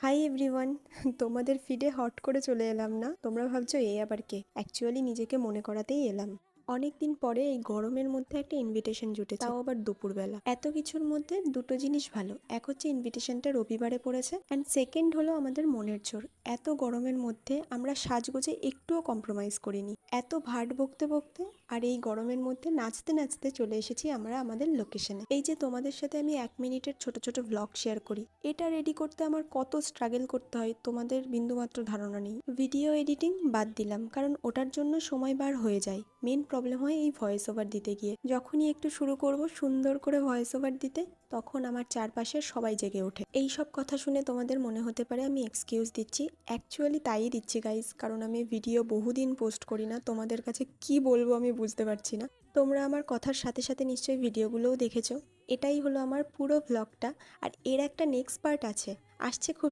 Hi everyone. তোমাদের ফিডে hot করে চলে এলাম না? তোমরা ভাবছো এ আবার কে? অ্যাকচুয়ালি নিজেকে মনে করাতেই এলাম। অনেকদিন পরে এই গরমের মধ্যে একটা ইনভিটেশন জুটেছে, তাও আবার দুপুরবেলা। এত কিছুর মধ্যে দুটো জিনিস ভালো, এক হচ্ছে ইনভিটেশনটা রবিবারে পড়েছে, অ্যান্ড সেকেন্ড হলো আমাদের মনের জোর। এত গরমের মধ্যে আমরা সাজগোজে একটুও কম্প্রোমাইজ করিনি। এত ভাট বকতে বকতে আর এই গরমের মধ্যে নাচতে নাচতে চলে এসেছি আমরা আমাদের লোকেশনে। এই যে তোমাদের সাথে আমি 1 মিনিটের ছোট ছোট ভ্লগ শেয়ার করি, এটা রেডি করতে আমার কত স্ট্রাগল করতে হয় তোমাদের বিন্দুমাত্র ধারণা নেই। ভিডিও এডিটিং বাদ দিলাম, কারণ ওটার জন্য সময় বার হয়ে যায়। মেন প্রবলেম হয় এই ভয়েস ওভার দিতে গিয়ে। যখনই একটু শুরু করব সুন্দর করে ভয়েস ওভার দিতে, তখন আমার চারপাশের সবাই জেগে ওঠে। এই সব কথা শুনে তোমাদের মনে হতে পারে আমি এক্সকিউজ দিচ্ছি। অ্যাকচুয়ালি তাই দিচ্ছি গাইজ, কারণ আমি ভিডিও বহুদিন পোস্ট করি না। তোমাদের কাছে কি বলবো আমি বুঝতে পারছি না। তোমরা আমার কথার সাথে সাথে নিশ্চয়ই ভিডিওগুলোও দেখেছো। এটাই হলো আমার পুরো ভ্লগটা, আর এর একটা নেক্সট পার্ট আছে, আসছে খুব